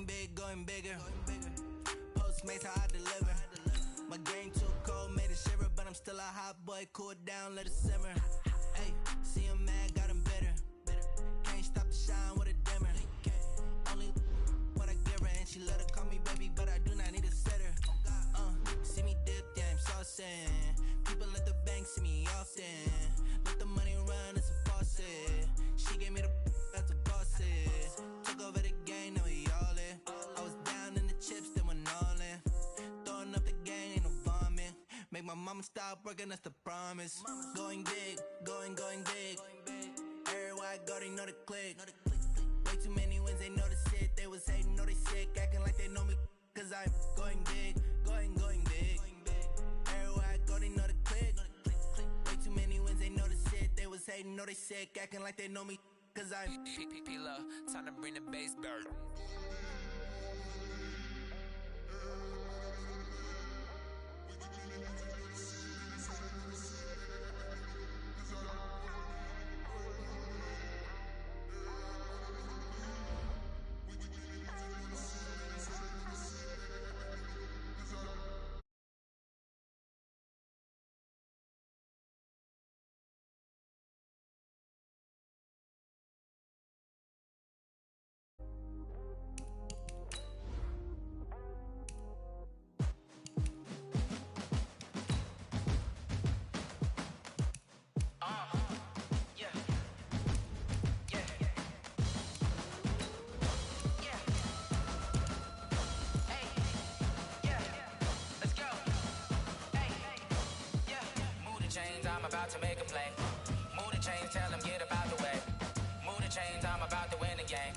big, going bigger. Postmates how I deliver. My game too cold, made it shiver, but I'm still a hot boy. Cool it down, let it simmer. Hey, see him mad, got him bitter. Can't stop the shine with a dimmer. Only what I give her, and she let her call me baby, but I do not need a sitter. See me dip, yeah, I'm saucing. People at the bank see me often. Let the money run, it's a faucet. She gave me the that's a bosses. Took over the game, now we all in. I was down in the chips, then went all in. Throwing up the game, ain't no vomit. Make my mama stop working, that's the promise. Going big, going big. Everywhere I go, they know the click. Way too many wins, they know the shit. They was hating, know they sick, acting like they know me. Cause I'm going big, going big. Everywhere I go, they know the click. Way too many wins, they know the shit. They was hating, know they sick, acting like they know me. Cause I'm P-P-P-Love, time to bring the bass back. I'm about to make a play. Move the chains, tell them get about the way. Move the chains, I'm about to win the game.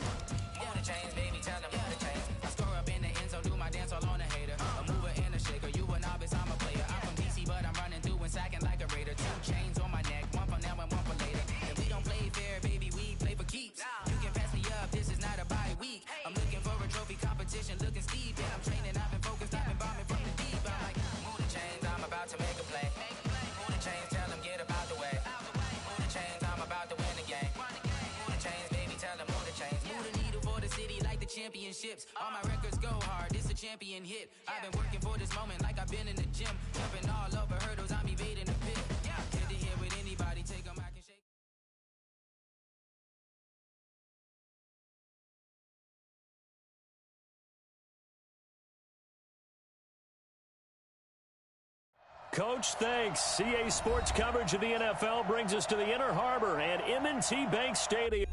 Move the chains, baby, tell them move the chains. I score up in the end zone, do my dance all on a hater. A mover and a shaker, you a novice, I'm a player. I'm from DC, but I'm running through and sacking like a raider. 2 chains on my neck, one for now and one for later. If we don't play fair, baby, we play for keeps. You can pass me up, this is not a bye week. I'm looking for a trophy competition, looking steep. Yeah, I'm training, I've been focused, I've been bombing from the deep. I'm like, move the chains, I'm about to make a play. Move the chains, tell them get about the way. Move the chains, I'm about to win the game. Move the chains, baby, tell them move the chains. Move the needle for the city like the championships. All my records go hard, this a champion hit. I've been working for this moment like I've been in the gym. Jumping all over hurdles, I'm evading the pit. Head to head with anybody, take them, I can shake. Coach, thanks. CA Sports coverage of the NFL brings us to the Inner Harbor and M&T Bank Stadium.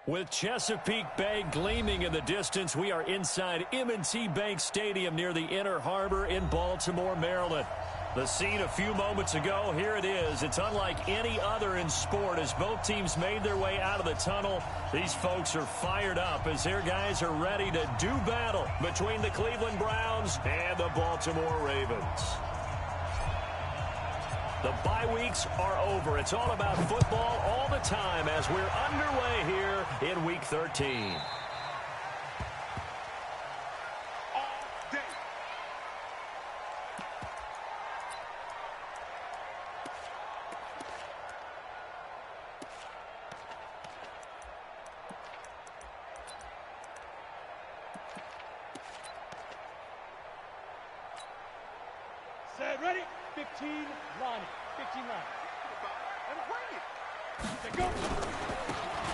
With Chesapeake Bay gleaming in the distance, we are inside M&T Bank Stadium near the Inner Harbor in Baltimore, Maryland. The scene a few moments ago, here it is. It's unlike any other in sport as both teams made their way out of the tunnel. These folks are fired up as their guys are ready to do battle between the Cleveland Browns and the Baltimore Ravens. The bye weeks are over. It's all about football all the time as we're underway here in Week 13. Set, ready? 15 line. 15 line. And go.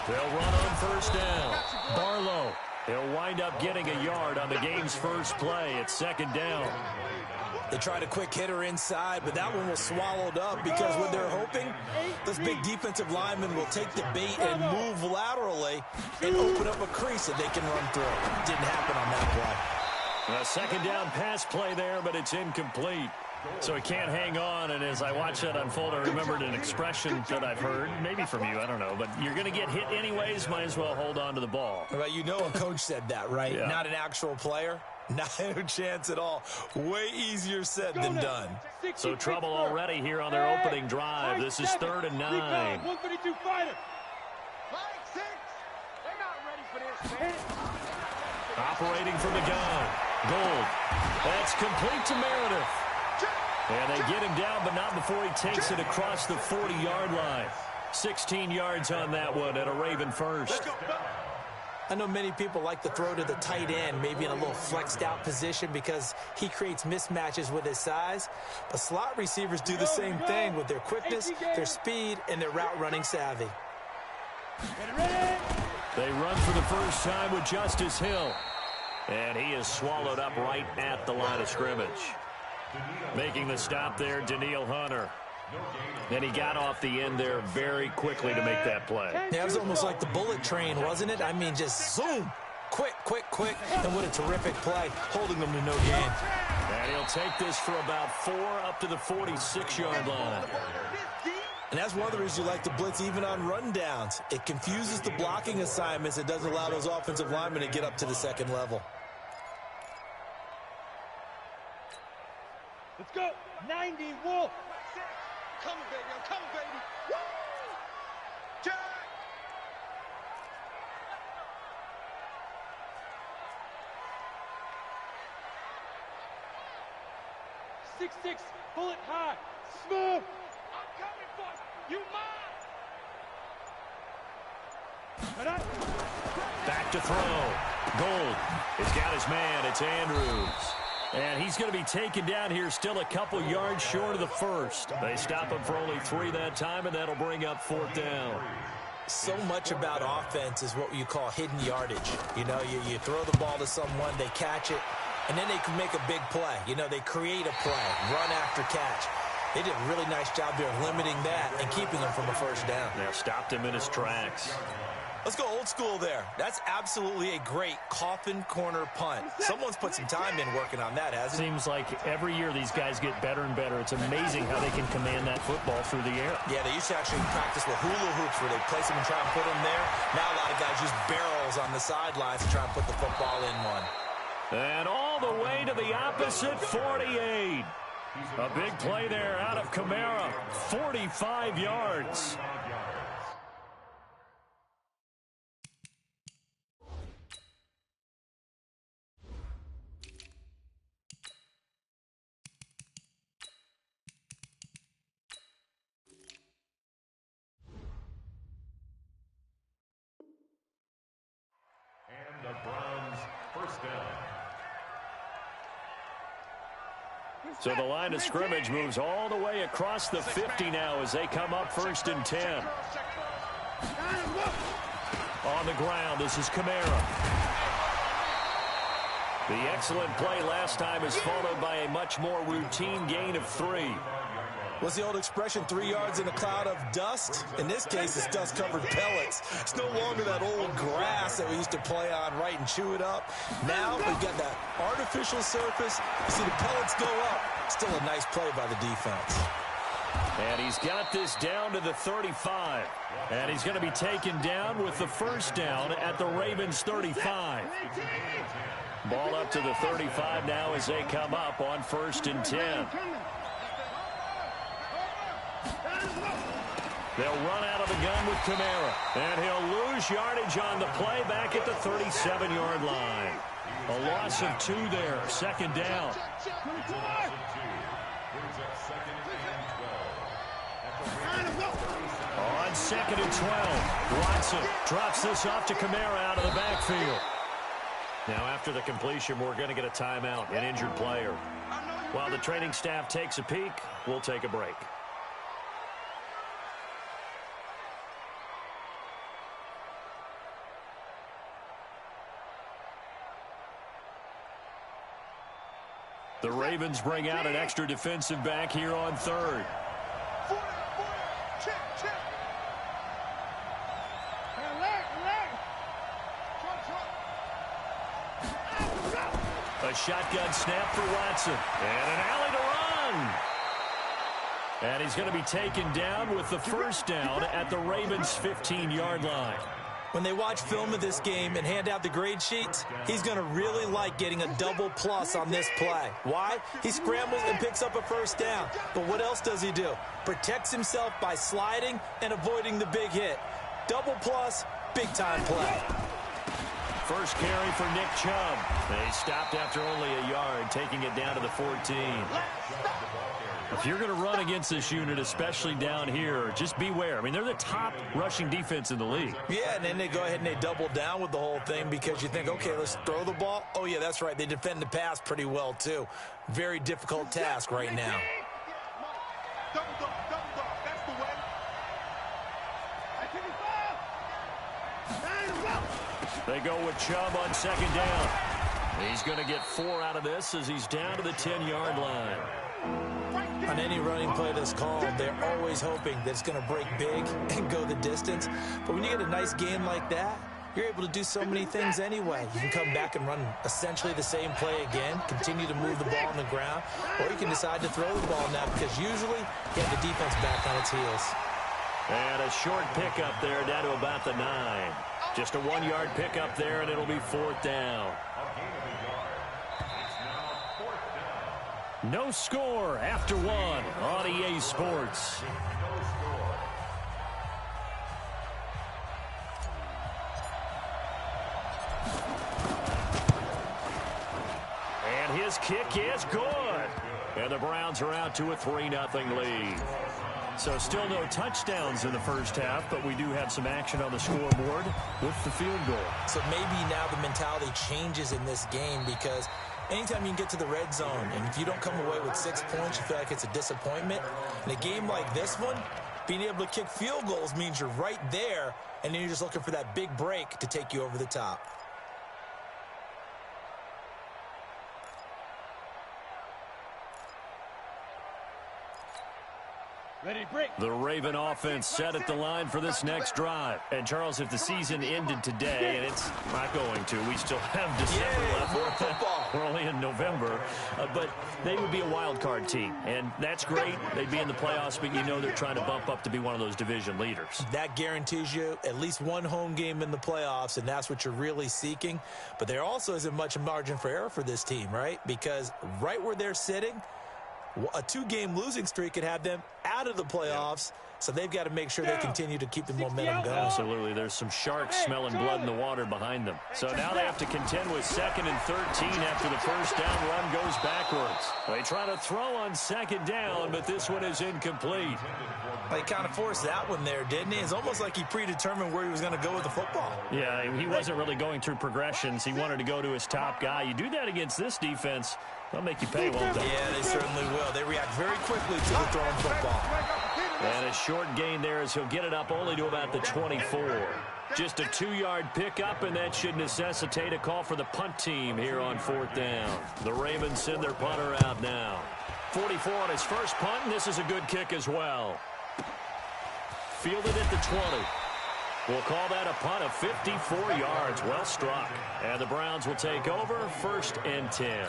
They'll run on first down. Barlow. He'll wind up getting a yard on the game's first play. It's second down. They tried a quick hitter inside, but that one was swallowed up because what they're hoping, this big defensive lineman will take the bait and move laterally and open up a crease that they can run through. Didn't happen on that play. A second down pass play there, but it's incomplete. So he can't hang on, and as I watch that unfold, I remembered an expression that I've heard, maybe from you, I don't know, but you're going to get hit anyways, might as well hold on to the ball. Well, you know a coach said that, right? Yeah. Not an actual player. Not a chance at all. Way easier said than done. So trouble already here on their opening drive. This is 3rd and 9. 132 fighter. Operating from the gun. Gold. That's complete to Meredith. And they get him down, but not before he takes it across the 40-yard line. 16 yards on that one and a Raven first. I know many people like to throw to the tight end, maybe in a little flexed out position because he creates mismatches with his size. But slot receivers do the same thing with their quickness, their speed, and their route running savvy. They run for the first time with Justice Hill. And he is swallowed up right at the line of scrimmage. Making the stop there, Daniil Hunter. And he got off the end there very quickly to make that play. Yeah, it was almost like the bullet train, wasn't it? I mean, just zoom. Quick, quick, quick. And what a terrific play, holding them to no gain. And he'll take this for about 4 up to the 46-yard line. And that's one of the reasons you like to blitz even on rundowns. It confuses the blocking assignments. It doesn't allow those offensive linemen to get up to the second level. Let's go. 90 Wolf. Coming, baby. I'm coming, baby. Woo! Jack! 6'6", pull it high. Smooth. I'm coming for you. You mine. Back to throw. Gold has got his man. It's Andrews. And he's going to be taken down here still a couple yards short of the first. They stop him for only 3 that time, and that'll bring up 4th down. So much about offense is what you call hidden yardage. You know, you throw the ball to someone, they catch it, and then they can make a big play. You know, they create a play, run after catch. They did a really nice job there of limiting that and keeping him from a first down. They stopped him in his tracks. Let's go old school there. That's absolutely a great coffin corner punt. Someone's put some time in working on that, hasn't it? Seems like every year these guys get better and better. It's amazing how they can command that football through the air. Yeah, they used to actually practice with hula hoops where they place them and try and put them there. Now a lot of guys use barrels on the sidelines to try and put the football in one. And all the way to the opposite 48. A big play there out of Kamara. 45 yards. So the line of scrimmage moves all the way across the 50 now as they come up 1st and 10. On the ground, this is Kamara. The excellent play last time is followed by a much more routine gain of 3. What's the old expression, 3 yards in a cloud of dust? In this case, it's dust-covered pellets. It's no longer that old grass that we used to play on, right, and chew it up. Now we've got that artificial surface. You see the pellets go up. Still a nice play by the defense. And he's got this down to the 35. And he's going to be taken down with the first down at the Ravens 35. Ball up to the 35 now as they come up on 1st and 10. They'll run out of the gun with Kamara. And he'll lose yardage on the play back at the 37-yard line. A loss of 2 there. Second down. On second and 12, Watson drops this off to Kamara out of the backfield. Now after the completion, we're going to get a timeout, an injured player. While the training staff takes a peek, we'll take a break. The Ravens bring out an extra defensive back here on third. A shotgun snap for Watson. And an alley to run. And he's going to be taken down with the first down at the Ravens' 15-yard line. When they watch film of this game and hand out the grade sheets, he's going to really like getting a double plus on this play. Why? He scrambles and picks up a first down. But what else does he do? Protects himself by sliding and avoiding the big hit. Double plus, big-time play. First carry for Nick Chubb. They stopped after only a yard, taking it down to the 14. If you're going to run against this unit, especially down here, just beware. I mean, they're the top rushing defense in the league. Yeah, and then they go ahead and they double down with the whole thing because you think, okay, let's throw the ball. Oh, yeah, that's right. They defend the pass pretty well, too. Very difficult task right now. Double dog, that's the way. They go with Chubb on second down. He's going to get 4 out of this as he's down to the 10-yard line. On any running play that's called, they're always hoping that it's going to break big and go the distance. But when you get a nice game like that, you're able to do so many things anyway. You can come back and run essentially the same play again, continue to move the ball on the ground, or you can decide to throw the ball now because usually you have the defense back on its heels. And a short pickup there down to about the 9. Just a 1-yard pickup there, and it'll be 4th down. No score after 1 on EA Sports. And his kick is good. And the Browns are out to a 3-0 lead. So still no touchdowns in the first half, but we do have some action on the scoreboard with the field goal. So maybe now the mentality changes in this game because anytime you can get to the red zone, and if you don't come away with 6 points, you feel like it's a disappointment. In a game like this one, being able to kick field goals means you're right there, and then you're just looking for that big break to take you over the top. Ready, break. The Raven offense set at the line for this next drive. And, Charles, if the season ended today, and it's not going to, we still have December left. More football. We're only in November. But they would be a wild card team. And that's great. They'd be in the playoffs, but you know they're trying to bump up to be one of those division leaders. That guarantees you at least one home game in the playoffs, and that's what you're really seeking. But there also isn't much margin for error for this team, right? Because right where they're sitting, a 2-game losing streak could have them out of the playoffs, so they've got to make sure they continue to keep the momentum going. Absolutely. There's some sharks smelling blood in the water behind them. So now they have to contend with 2nd and 13 after the first down run goes backwards. They try to throw on 2nd down, but this one is incomplete. He kind of forced that one there, didn't he? It's almost like he predetermined where he was going to go with the football. Yeah, he wasn't really going through progressions. He wanted to go to his top guy. You do that against this defense, they'll make you pay, won't they? Yeah, they certainly will. They react very quickly to the thrown football. And a short gain there as he'll get it up only to about the 24. Just a 2-yard pickup, and that should necessitate a call for the punt team here on 4th down. The Ravens send their punter out now. 44 on his first punt, and this is a good kick as well. Fielded at the 20. We'll call that a punt of 54 yards. Well struck. And the Browns will take over 1st and 10.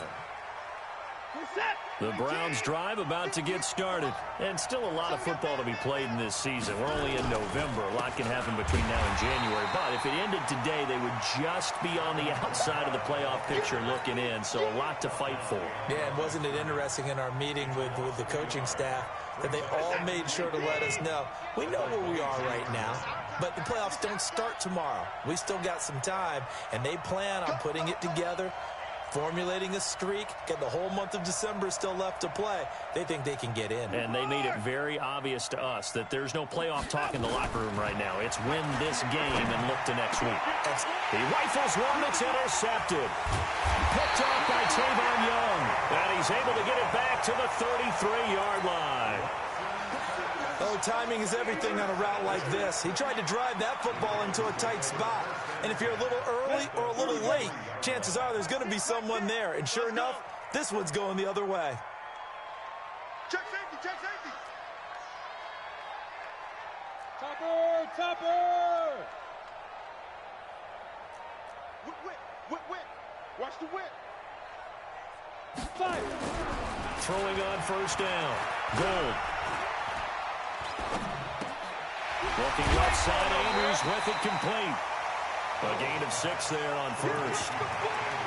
The Browns drive about to get started. And still a lot of football to be played in this season. We're only in November. A lot can happen between now and January. But if it ended today, they would just be on the outside of the playoff picture looking in. So a lot to fight for. Yeah, and wasn't it interesting in our meeting with the coaching staff? that they all made sure to let us know. We know where we are right now, but the playoffs don't start tomorrow. We still got some time, and they plan on putting it together, formulating a streak. Got the whole month of December still left to play. They think they can get in. And they made it very obvious to us that there's no playoff talk in the locker room right now. It's win this game and look to next week. He rifles one that's intercepted. Picked off by Tavon Young. And he's able to get it back to the 33-yard line. Oh, timing is everything on a route like this. He tried to drive that football into a tight spot. And if you're a little early or a little late, chances are there's going to be someone there. And sure enough, this one's going the other way. Check safety, check safety. Topper, topper. Whip. Watch the whip. Fire. Throwing on first down. Gold. Working left side, Andrews with it complete. A gain of 6 there on first.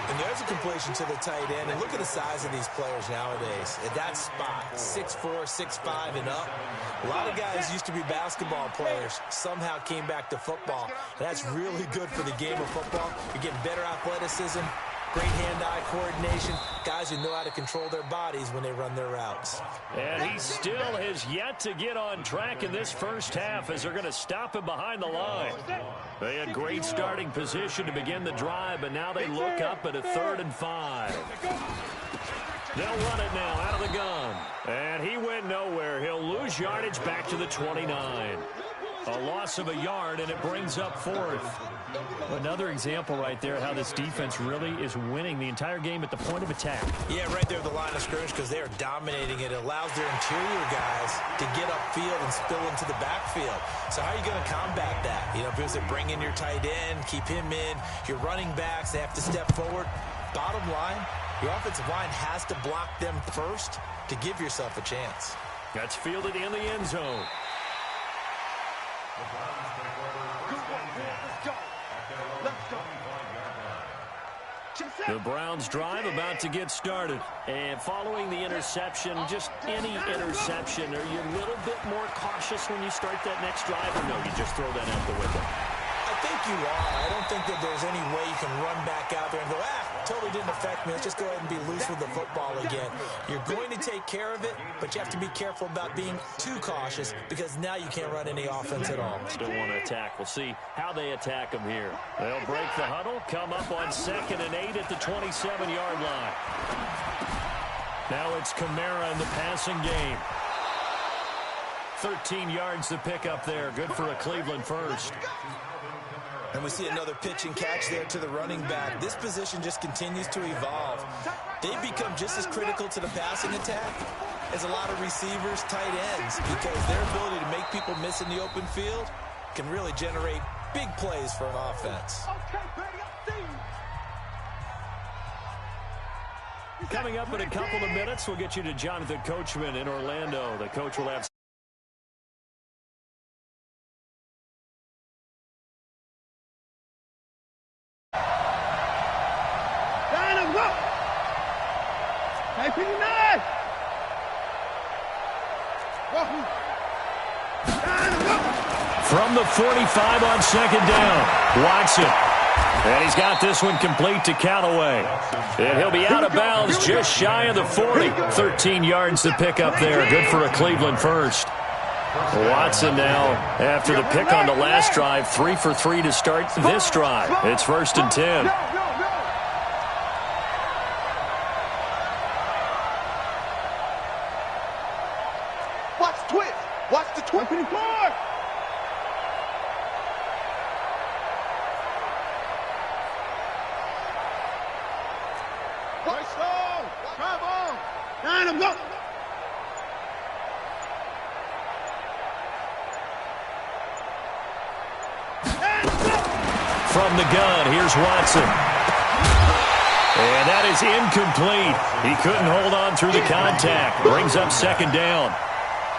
And there's a completion to the tight end. And look at the size of these players nowadays. At that spot, 6'4", 6'5", and up. A lot of guys used to be basketball players. Somehow came back to football. And that's really good for the game of football. You're getting better athleticism, great hand-eye coordination. Guys who know how to control their bodies when they run their routes. And he still has yet to get on track in this first half as they're going to stop him behind the line. They had great starting position to begin the drive, but now they look up at a 3rd and 5. They'll run it now out of the gun. And he went nowhere. He'll lose yardage back to the 29. A loss of a yard, and it brings up 4th. Another example right there how this defense really is winning the entire game at the point of attack. Yeah, right there at the line of scrimmage because they are dominating it. It allows their interior guys to get upfield and spill into the backfield. So how are you going to combat that? You know, because they bring in your tight end, keep him in. Your running backs, they have to step forward. Bottom line, your offensive line has to block them first to give yourself a chance. That's fielded in the end zone. The Browns drive about to get started. And following the interception, just any interception, are you a little bit more cautious when you start that next drive, or no, you just throw that out the window? I think you are. I don't think that there's any way you can run back out there and go, totally didn't affect me. Let's just go ahead and be loose with the football again. You're going to take care of it, but you have to be careful about being too cautious because now you can't run any offense at all. Still want to attack. We'll see how they attack them here. They'll break the huddle, come up on 2nd and 8 at the 27-yard line. Now it's Kamara in the passing game. 13 yards to pick up there. Good for a Cleveland first. And we see another pitch and catch there to the running back. This position just continues to evolve. They've become just as critical to the passing attack as a lot of receivers, tight ends, because their ability to make people miss in the open field can really generate big plays for an offense. Coming up in a couple of minutes, we'll get you to Jonathan Coachman in Orlando. The coach will have from the 45 on 2nd down. Watson. And he's got this one complete to Callaway. And he'll be out of bounds just shy of the 40. 13 yards to pick up there. Good for a Cleveland first. Watson now, after the pick on the last drive, 3 for 3 to start this drive. It's 1st and 10. Watch the twist. Watch the twist. From the gun, here's Watson. And that is incomplete. He couldn't hold on through the contact. Brings up 2nd down.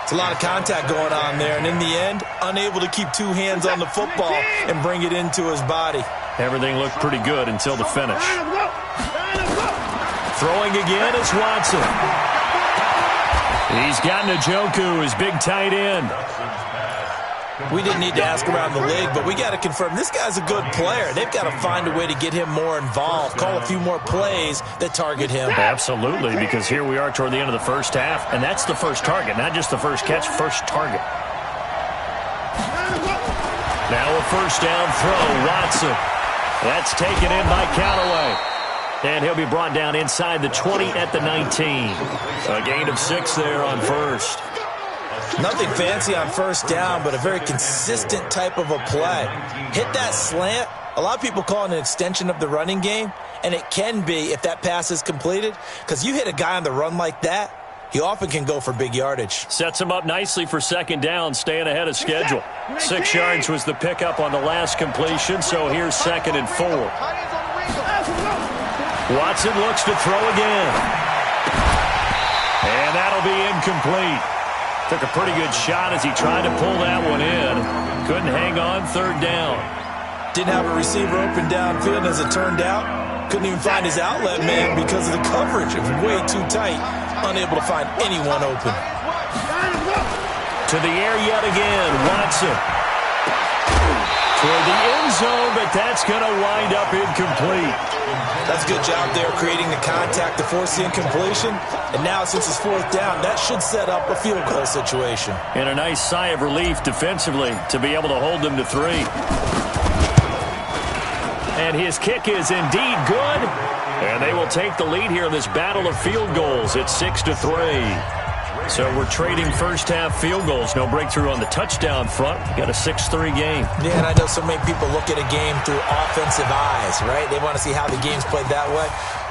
It's a lot of contact going on there, and in the end, unable to keep 2 hands on the football and bring it into his body. Everything looked pretty good until the finish. Throwing again is Watson. He's got Njoku, his big tight end. We didn't need to ask around the league, but we got to confirm this guy's a good player. They've got to find a way to get him more involved, call a few more plays that target him. Absolutely, because here we are toward the end of the first half, and that's the first target, not just the first catch, first target. Now a first down throw, Watson. That's taken in by Callaway. And he'll be brought down inside the 20 at the 19. A gain of 6 there on first. Nothing fancy on first down, but a very consistent type of a play. Hit that slant. A lot of people call it an extension of the running game, and it can be if that pass is completed, because you hit a guy on the run like that, he often can go for big yardage. Sets him up nicely for second down, staying ahead of schedule. 6 yards was the pickup on the last completion, so here's 2nd and 4. Watson looks to throw again. And that'll be incomplete. Took a pretty good shot as he tried to pull that one in. Couldn't hang on, 3rd down. Didn't have a receiver open downfield, as it turned out. Couldn't even find his outlet man because of the coverage. It was way too tight. Unable to find anyone open. To the air yet again, Watson. Toward the end zone, but that's going to wind up incomplete. That's a good job there creating the contact to force the incompletion. And now, since it's 4th down, that should set up a field goal situation. And a nice sigh of relief defensively to be able to hold them to 3. And his kick is indeed good. And they will take the lead here in this battle of field goals at 6-3. So we're trading first half field goals. No breakthrough on the touchdown front. Got a 6-3 game. Yeah, and I know so many people look at a game through offensive eyes, right? They want to see how the game's played that way.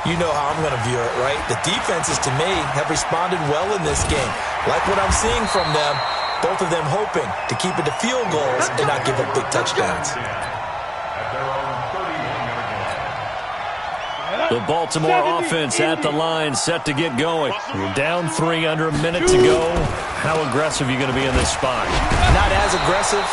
You know how I'm going to view it, right? The defenses, to me, have responded well in this game. Like what I'm seeing from them, both of them hoping to keep it to field goals and not give up big touchdowns. The Baltimore offense at the line, set to get going. You're down 3, under a minute to go. How aggressive are you going to be in this spot? Not as aggressive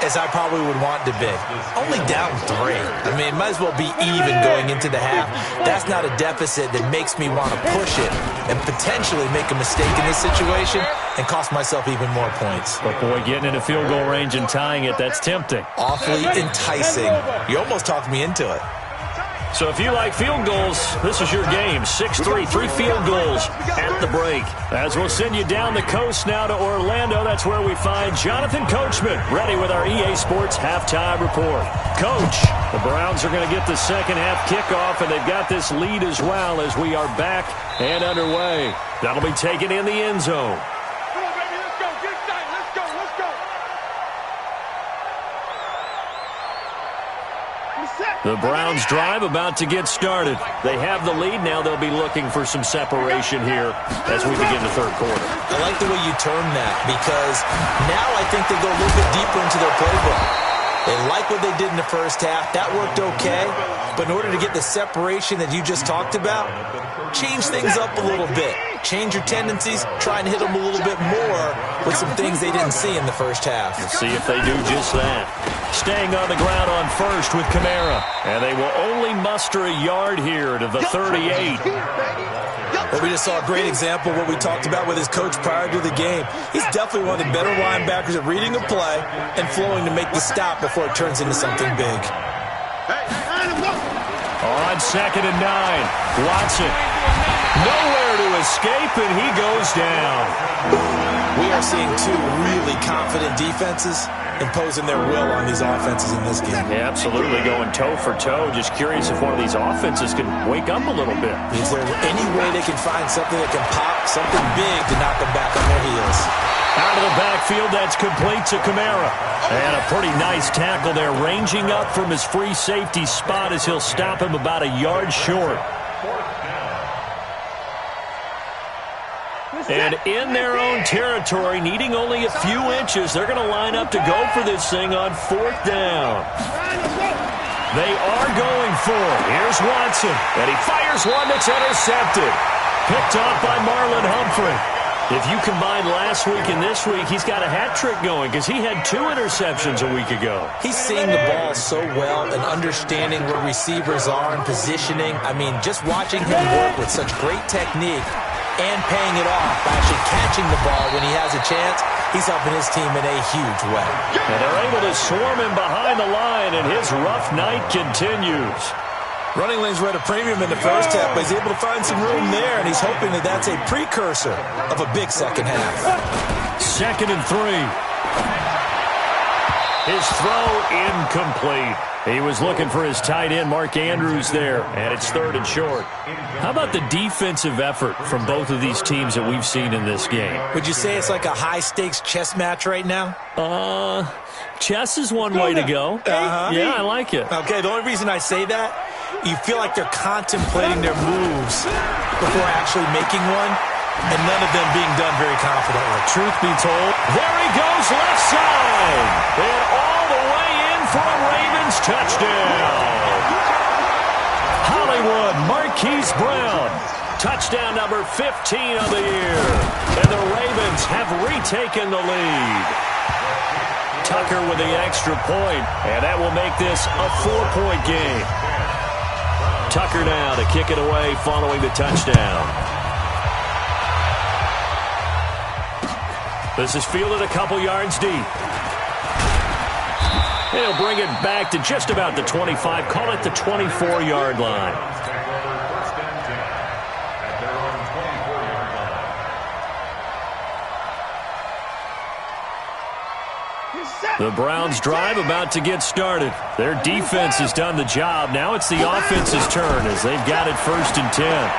as I probably would want to be. Only down 3. I mean, it might as well be even going into the half. That's not a deficit that makes me want to push it and potentially make a mistake in this situation and cost myself even more points. But, boy, getting into field goal range and tying it, that's tempting. Awfully enticing. You almost talked me into it. So if you like field goals, this is your game. 6-3, 3 field goals at the break. As we'll send you down the coast now to Orlando, that's where we find Jonathan Coachman, ready with our EA Sports halftime report. Coach, the Browns are going to get the second half kickoff, and they've got this lead as well as we are back and underway. That'll be taken in the end zone. Come on, baby, let's go. Get excited. Let's go. Let's go. The Browns drive about to get started. They have the lead now. They'll be looking for some separation here as we begin the 3rd quarter. I like the way you term that, because now I think they go a little bit deeper into their playbook. They like what they did in the first half. That worked okay. But in order to get the separation that you just talked about, change things up a little bit. Change your tendencies. Try and hit them a little bit more with some things they didn't see in the first half. We'll see if they do just that. Staying on the ground on first with Kamara. And they will only muster a yard here to the 38. Well, we just saw a great example of what we talked about with his coach prior to the game. He's definitely one of the better linebackers at reading a play and flowing to make the stop before it turns into something big. On 2nd and 9, Watson. Nowhere to escape, and he goes down. We are seeing 2 really confident defenses imposing their will on these offenses in this game. Yeah, absolutely, going toe for toe. Just curious if one of these offenses can wake up a little bit. Is there any way they can find something that can pop, something big to knock them back on their heels? Out of the backfield, that's complete to Kamara. And a pretty nice tackle there, ranging up from his free safety spot as he'll stop him about a yard short. And in their own territory, needing only a few inches, they're going to line up to go for this thing on 4th down. They are going for it. Here's Watson, and he fires one that's intercepted. Picked off by Marlon Humphrey. If you combine last week and this week, he's got a hat trick going because he had 2 interceptions a week ago. He's seeing the ball so well and understanding where receivers are and positioning. I mean, just watching him work with such great technique, and paying it off by actually catching the ball when he has a chance. He's helping his team in a huge way. And they're able to swarm him behind the line, and his rough night continues. Running lanes were at a premium in the first half, but he's able to find some room there, and he's hoping that that's a precursor of a big second half. 2nd and 3. His throw incomplete. He was looking for his tight end, Mark Andrews, there, and it's 3rd and short. How about the defensive effort from both of these teams that we've seen in this game? Would you say it's like a high-stakes chess match right now? Chess is one way to go. Yeah, I like it. Okay, the only reason I say that, you feel like they're contemplating their moves before actually making one, and none of them being done very confidently. Truth be told, there he goes left side. And all the way in for a Ravens touchdown. Hollywood Marquise Brown. Touchdown number 15 of the year. And the Ravens have retaken the lead. Tucker with the extra point, and that will make this a 4-point game. Tucker now to kick it away following the touchdown. This is fielded a couple yards deep. He'll bring it back to just about the 25. Call it the 24-yard line. The Browns drive about to get started. Their defense has done the job. Now it's the offense's turn as they've got it 1st and 10.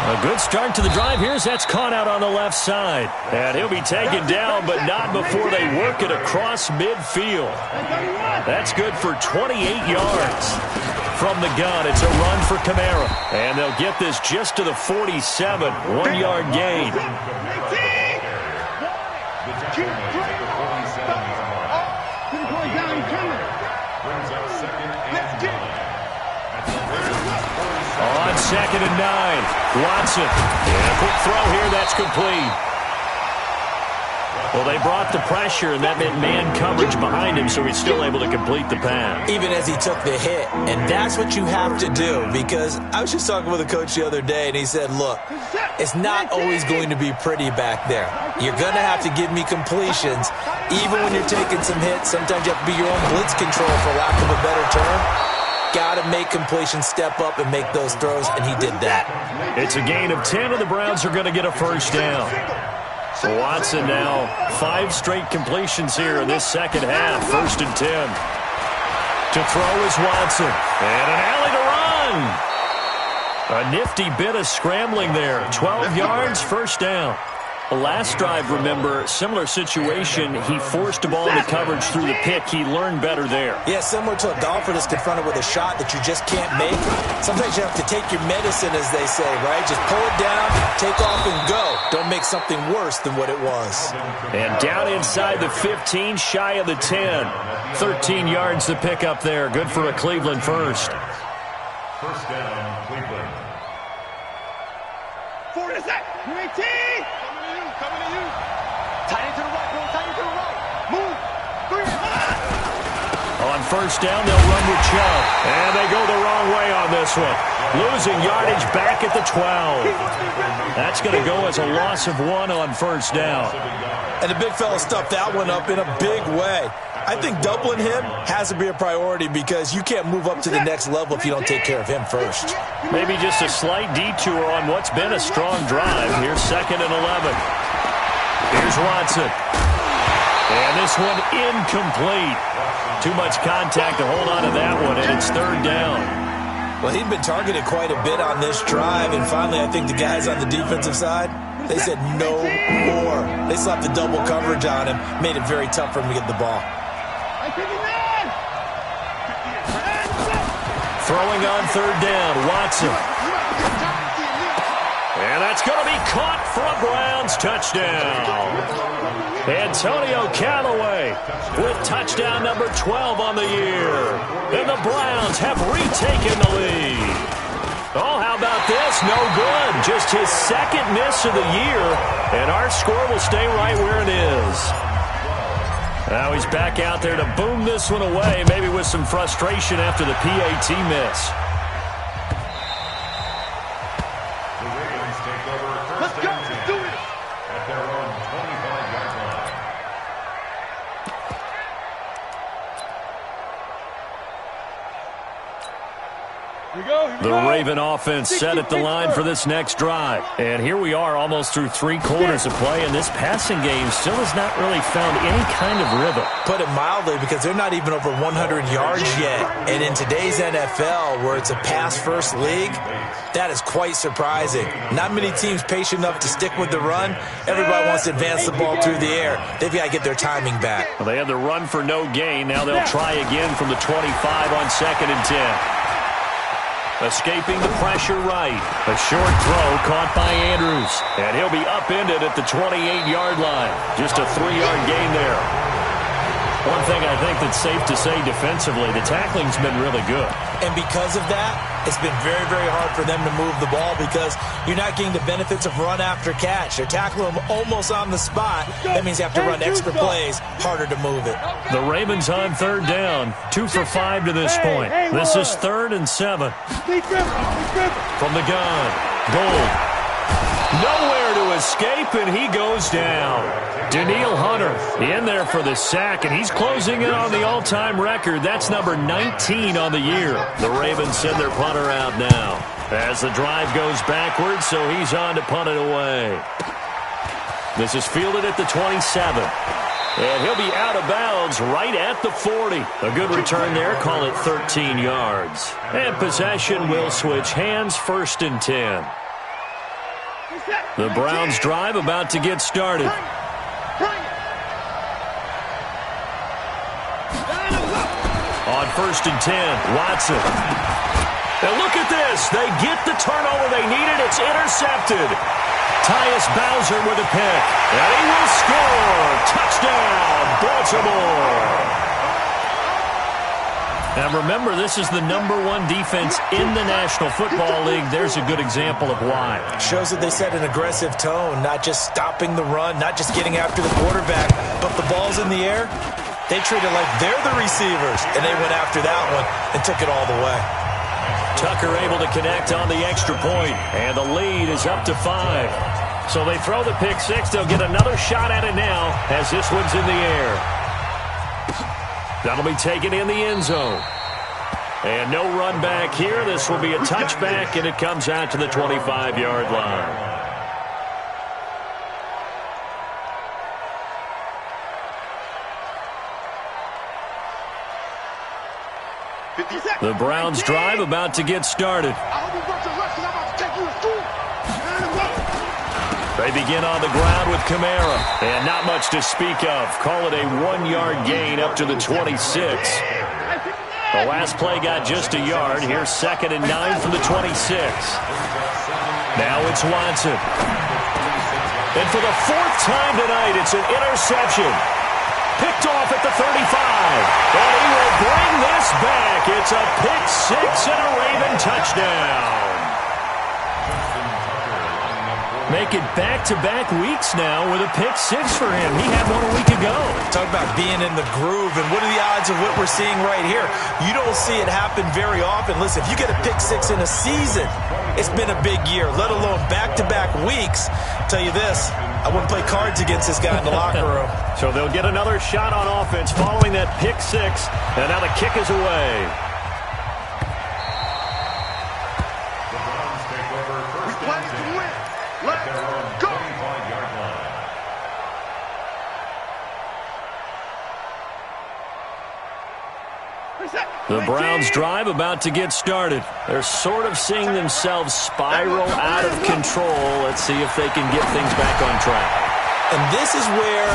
A good start to the drive. That's caught out on the left side. And he'll be taken down, but not before they work it across midfield. That's good for 28 yards. From the gun, it's a run for Kamara. And they'll get this just to the 47. 1-yard gain. On 2nd and 9, Watson. And a quick throw here, that's complete. Well, they brought the pressure, and that meant man coverage behind him, so he's still able to complete the pass. Even as he took the hit, and that's what you have to do, because I was just talking with a coach the other day, and he said, look, it's not always going to be pretty back there. You're going to have to give me completions, even when you're taking some hits. Sometimes you have to be your own blitz control, for lack of a better term. Got to make completions, step up, and make those throws, and he did that. It's a gain of 10, and the Browns are going to get a first down. Watson now, 5 straight completions here in this second half. 1st and 10. To throw is Watson. And an alley to run. A nifty bit of scrambling there. 12 yards, first down. Last drive, remember, similar situation. He forced a ball into coverage through the pick. He learned better there. Yeah, similar to a golfer that's confronted with a shot that you just can't make. Sometimes you have to take your medicine, as they say, right? Just pull it down, take off, and go. Don't make something worse than what it was. And down inside the 15, shy of the 10. 13 yards to pick up there. Good for a Cleveland first. First down, Cleveland. 4 is that? 18! Coming to you. Tight end to the right, bro. Tight end to the right. Move. 3. On first down, they'll run with Chubb. And they go the wrong way on this one. Losing yardage back at the 12. That's going to go as a loss of 1 on first down. And the big fella stuffed that one up in a big way. I think doubling him has to be a priority because you can't move up to the next level if you don't take care of him first. Maybe just a slight detour on what's been a strong drive. Here's 2nd and 11. Here's Watson. And this one incomplete. Too much contact to hold on to that one, and it's 3rd down. Well, he'd been targeted quite a bit on this drive, and finally I think the guys on the defensive side, they said no more. They slapped the double coverage on him, made it very tough for him to get the ball. Throwing on 3rd down, Watson. And that's going to be caught for a Browns touchdown. Antonio Callaway with touchdown number 12 on the year. And the Browns have retaken the lead. Oh, how about this? No good. Just his 2nd miss of the year. And our score will stay right where it is. Now he's back out there to boom this one away, maybe with some frustration after the PAT miss. The Raven offense set at the line for this next drive. And here we are almost through 3 quarters of play, and this passing game still has not really found any kind of rhythm. Put it mildly, because they're not even over 100 yards yet. And in today's NFL, where it's a pass-first league, that is quite surprising. Not many teams patient enough to stick with the run. Everybody wants to advance the ball through the air. They've got to get their timing back. Well, they had the run for no gain. Now they'll try again from the 25 on 2nd and 10. Escaping the pressure right. A short throw caught by Andrews. And he'll be upended at the 28-yard line. Just a 3-yard gain there. One thing I think that's safe to say defensively, the tackling's been really good. And because of that, it's been very, very hard for them to move the ball because you're not getting the benefits of run after catch. They're tackling them almost on the spot. That means you have to run extra plays, harder to move it. The Ravens on 3rd down, 2 for 5 to this point. This is 3rd and 7. From the gun, Gold. Nowhere to escape, and he goes down. Daniil Hunter in there for the sack, and he's closing in on the all-time record. That's number 19 on the year. The Ravens send their punter out now as the drive goes backwards, so he's on to punt it away. This is fielded at the 27. And he'll be out of bounds right at the 40. A good return there. Call it 13 yards. And possession will switch hands, 1st and 10. The Browns drive about to get started. On 1st and 10, Watson. And look at this. They get the turnover they needed. It's intercepted. Tyus Bowser with a pick. And he will score. Touchdown, Baltimore. Now remember, this is the #1 defense in the National Football League. There's a good example of why. Shows that they set an aggressive tone, not just stopping the run, not just getting after the quarterback, but the ball's in the air. They treat it like they're the receivers, and they went after that one and took it all the way. Tucker able to connect on the extra point, and the lead is up to 5. So they throw the pick 6. They'll get another shot at it now as this one's in the air. That'll be taken in the end zone. And no run back here. This will be a touchback, and it comes out to the 25-yard line. The Browns drive about to get started. They begin on the ground with Kamara. And not much to speak of. Call it a 1-yard gain up to the 26. The last play got just a yard. Here's 2nd and 9 from the 26. Now it's Watson. And for the 4th time tonight, it's an interception. Picked off at the 35. And he will bring this back. It's a pick 6 and a Raven touchdown. Make it back-to-back weeks now with a pick 6 for him. He had one a week ago. Talk about being in the groove, and what are the odds of what we're seeing right here? You don't see it happen very often. Listen, if you get a pick 6 in a season, it's been a big year, let alone back-to-back weeks. I'll tell you this, I wouldn't play cards against this guy in the locker room. So they'll get another shot on offense following that pick 6, and now the kick is away. The Browns drive about to get started. They're sort of seeing themselves spiral out of control. Let's see if they can get things back on track. And this is where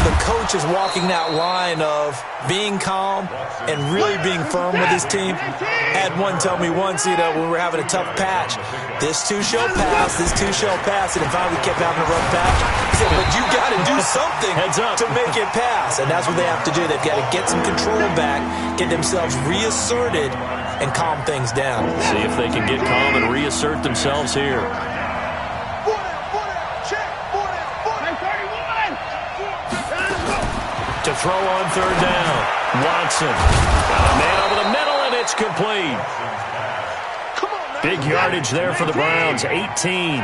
the coach is walking that line of being calm and really being firm with his team. I had one tell me once, when we were having a tough patch, this too shall pass, this too shall pass. And if I kept having a rough patch, he said, but you got to do something to make it pass. And that's what they have to do. They've got to get some control back, get themselves reasserted, and calm things down. See if they can get calm and reassert themselves here. To throw on 3rd down. Watson. Got a man over the middle, and it's complete. Big yardage there for the Browns. 18.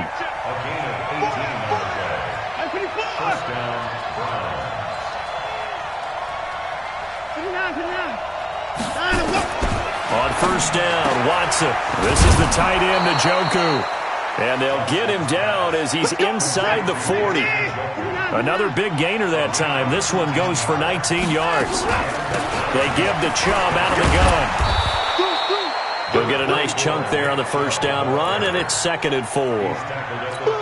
On first down, Watson. This is the tight end, Njoku. And they'll get him down as he's inside the 40. Another big gainer that time. This one goes for 19 yards. They give the Chubb out of the gun. He'll get a nice chunk there on the first down run, and it's 2nd and 4.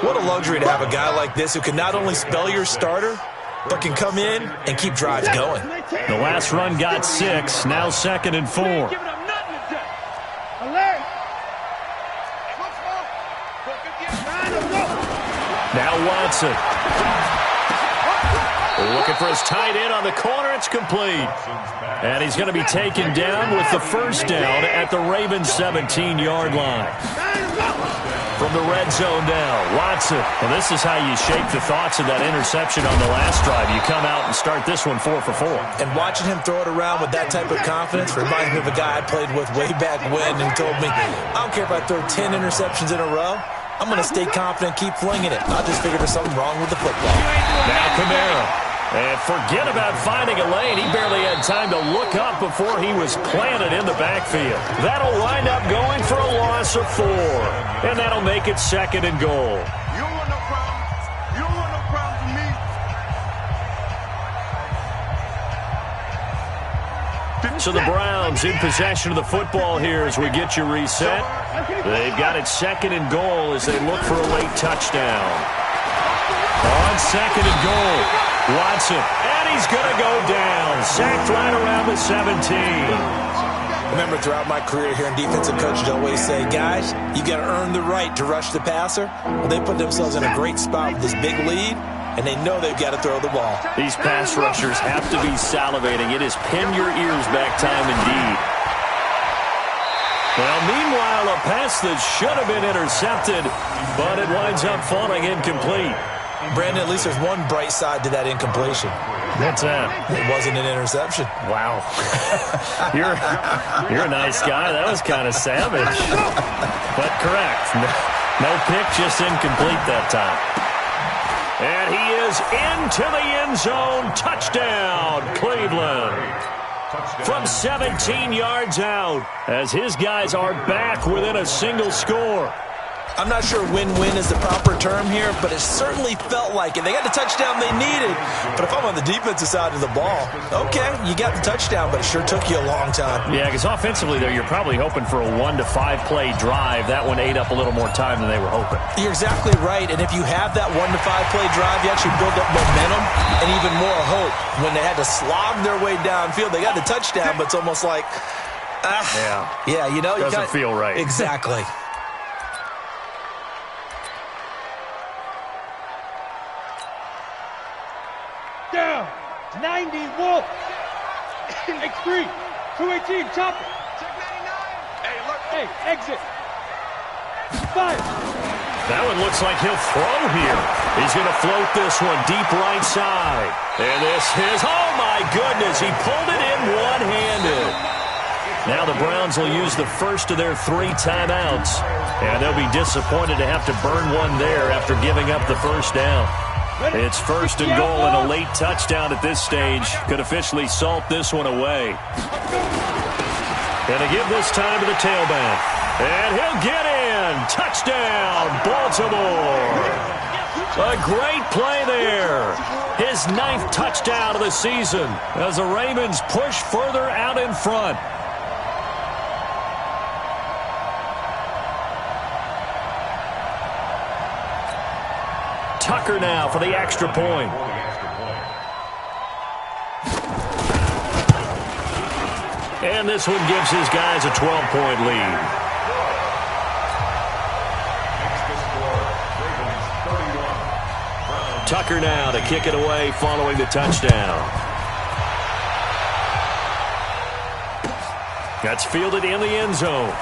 What a luxury to have a guy like this who can not only spell your starter, but can come in and keep drives going. The last run got 6, now 2nd and 4. Now Watson. Looking for his tight end on the corner. It's complete. And he's going to be taken down with the first down at the Ravens' 17-yard line. From the red zone now, Watson. Well, this is how you shake the thoughts of that interception on the last drive. You come out and start this one 4 for 4. And watching him throw it around with that type of confidence reminds me of a guy I played with way back when and told me, I don't care if I throw 10 interceptions in a row. I'm going to stay confident, keep flinging it. I just figured there's something wrong with the football. Now Kamara. And forget about finding a lane. He barely had time to look up before he was planted in the backfield. That'll wind up going for a loss of 4. And that'll make it 2nd and goal. You don't want no problems. You don't want no problems with me. So the Browns in possession of the football here as we get you reset. They've got it 2nd and goal as they look for a late touchdown. On 2nd and goal, Watson, and he's going to go down. Sacked right around the 17. Remember, throughout my career here in defensive coaches always say, guys, you got to earn the right to rush the passer. Well, they put themselves in a great spot with this big lead, and they know they've got to throw the ball. These pass rushers have to be salivating. It is pin your ears back time indeed. Well, meanwhile, a pass that should have been intercepted, but it winds up falling incomplete. Brandon, at least there's one bright side to that incompletion. What's that? It wasn't an interception. Wow. You're a nice guy. That was kind of savage. But correct. No pick, just incomplete that time. And he is into the end zone. Touchdown, Cleveland. From 17 yards out, as his guys are back within a single score. I'm not sure win-win is the proper term here, but it certainly felt like it. They got the touchdown they needed, but if I'm on the defensive side of the ball, okay, you got the touchdown, but it sure took you a long time. Yeah, because offensively, though, you're probably hoping for a 1 to 5 play drive. That one ate up a little more time than they were hoping. You're exactly right, and if you have that 1 to 5 play drive, you actually build up momentum and even more hope. When they had to slog their way downfield, they got the touchdown, but it's almost like, yeah, you know, doesn't feel right. Exactly. Down. 90 Wolf. X3. 218 chopper. Check 99. Hey, look. Hey, exit. Fire. That one looks like he'll throw here. He's going to float this one deep right side. And this is, oh my goodness, he pulled it in one-handed. Now the Browns will use the first of their 3 timeouts. And they'll be disappointed to have to burn one there after giving up the first down. It's 1st and goal and a late touchdown at this stage. Could officially salt this one away. Gonna give this time to the tailback. And he'll get in. Touchdown, Baltimore. A great play there. His 9th touchdown of the season as the Ravens push further out in front. Tucker now for the extra point. And this one gives his guys a 12-point lead. Tucker now to kick it away following the touchdown. That's fielded in the end zone.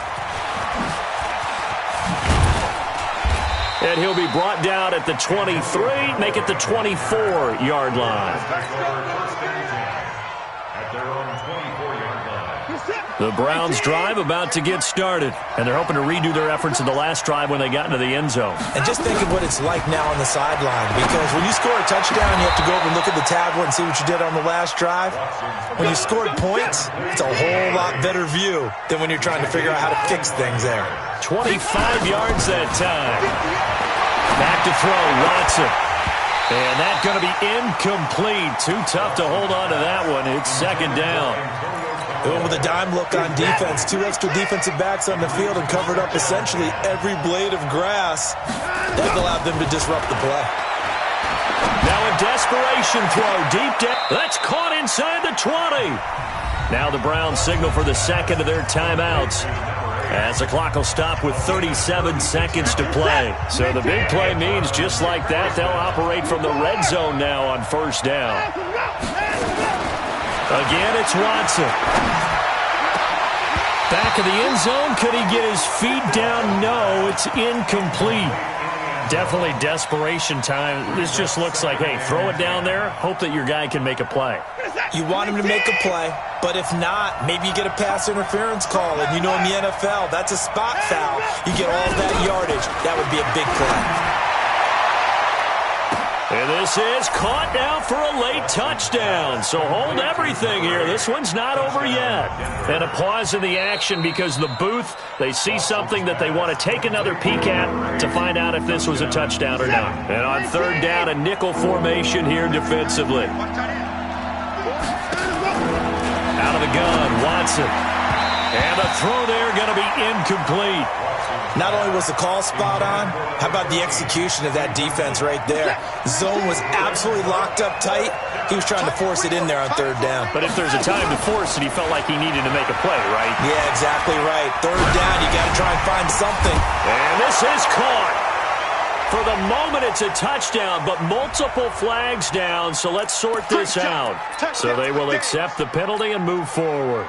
And he'll be brought down at the 23, make it the 24-yard line. The Browns drive about to get started, and they're hoping to redo their efforts in the last drive when they got into the end zone. And just think of what it's like now on the sideline, because when you score a touchdown, you have to go over and look at the tablet and see what you did on the last drive. When you scored points, it's a whole lot better view than when you're trying to figure out how to fix things there. 25 yards that time. Back to throw, Watson. And that's going to be incomplete. Too tough to hold on to that one. It's second down. With a dime look on defense, 2 extra defensive backs on the field and covered up essentially every blade of grass. That allowed them to disrupt the play. Now a desperation throw deep down. That's caught inside the 20. Now the Browns signal for the second of their timeouts, as the clock will stop with 37 seconds to play. So the big play means just like that, they'll operate from the red zone now on first down. Again, it's Watson. Back of the end zone. Could he get his feet down? No, it's incomplete. Definitely desperation time. This just looks like, hey, throw it down there, hope that your guy can make a play. You want him to make a play, but if not, maybe you get a pass interference call, and you know in the NFL, that's a spot foul. You get all that yardage. That would be a big play. And this is caught now for a late touchdown. So hold everything here. This one's not over yet. And a pause in the action because the booth, they see something that they want to take another peek at to find out if this was a touchdown or not. And on third down, a nickel formation here defensively. Out of the gun, Watson. And the throw there going to be incomplete. Not only was the call spot on, how about the execution of that defense right there? Zone was absolutely locked up tight. He was trying to force it in there on third down. But if there's a time to force it, he felt like he needed to make a play, right? Yeah, exactly right. Third down, you got to try and find something. And this is caught. For the moment, it's a touchdown, but multiple flags down, so let's sort this out. So they will accept the penalty and move forward.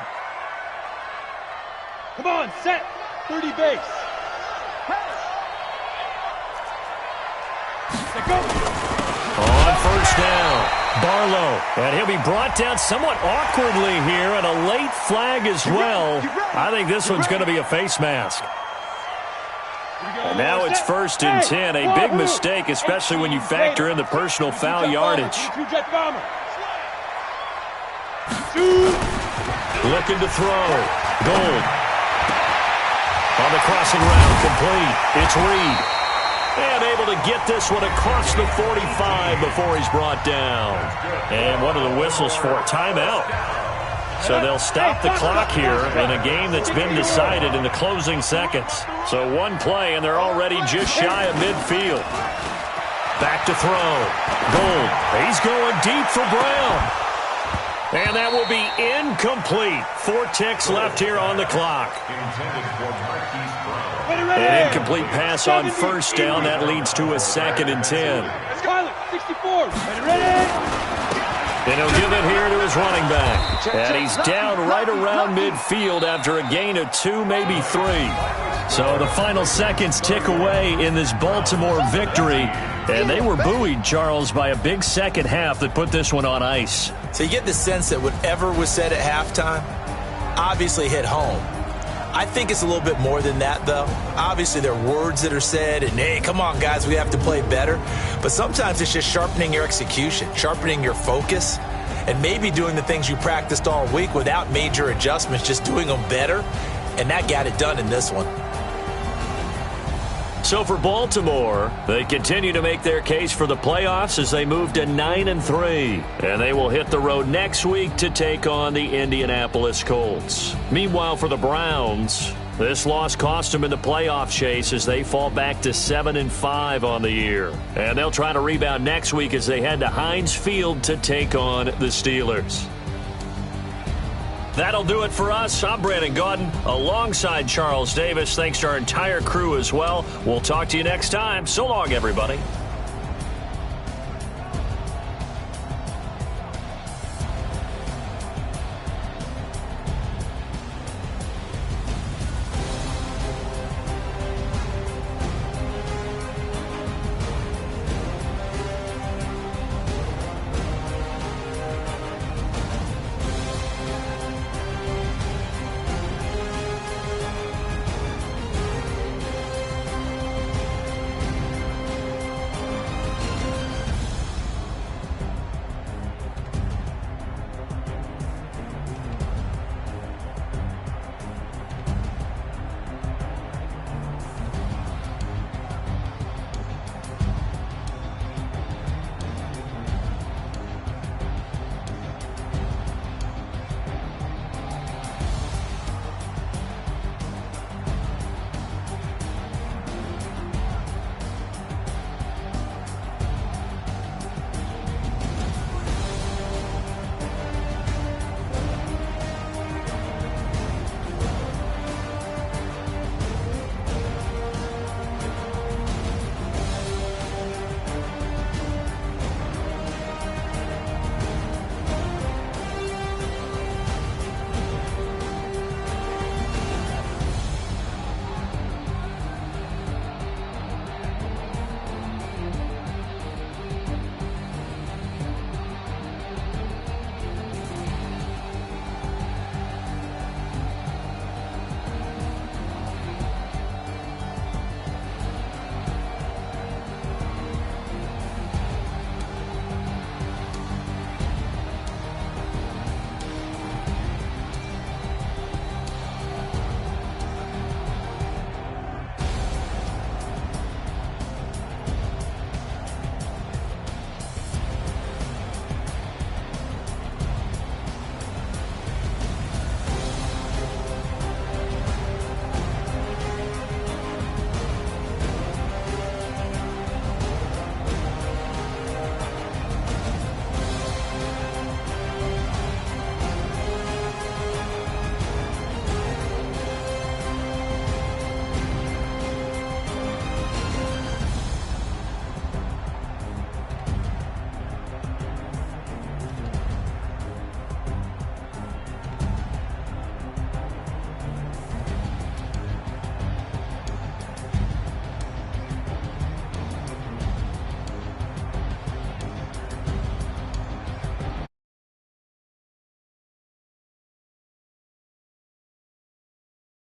Come on, set. 30 base. On first down, Barlow. And he'll be brought down somewhat awkwardly here, and a late flag as well. I think this one's going to be a face mask. And now it's 1st and 10. A big mistake, especially when you factor in the personal foul yardage. Looking to throw. Gold. On the crossing route, complete. It's Reed. And able to get this one across the 45 before he's brought down. And what are the whistles for? Timeout. So they'll stop the clock here in a game that's been decided in the closing seconds. So one play, and they're already just shy of midfield. Back to throw. Gold. He's going deep for Brown. And that will be incomplete. 4 ticks left here on the clock. An incomplete pass on first down. That leads to a 2nd and 10. 64. And he'll give it here to his running back. And he's down right around midfield after a gain of 2, maybe 3. So the final seconds tick away in this Baltimore victory. And they were buoyed, Charles, by a big second half that put this one on ice. So you get the sense that whatever was said at halftime obviously hit home. I think it's a little bit more than that, though. Obviously, there are words that are said, and, hey, come on, guys, we have to play better. But sometimes it's just sharpening your execution, sharpening your focus, and maybe doing the things you practiced all week without major adjustments, just doing them better. And that got it done in this one. So for Baltimore, they continue to make their case for the playoffs as they move to 9-3. And they will hit the road next week to take on the Indianapolis Colts. Meanwhile, for the Browns, this loss cost them in the playoff chase as they fall back to 7-5 on the year. And they'll try to rebound next week as they head to Heinz Field to take on the Steelers. That'll do it for us. I'm Brandon Gaudin alongside Charles Davis. Thanks to our entire crew as well. We'll talk to you next time. So long, everybody.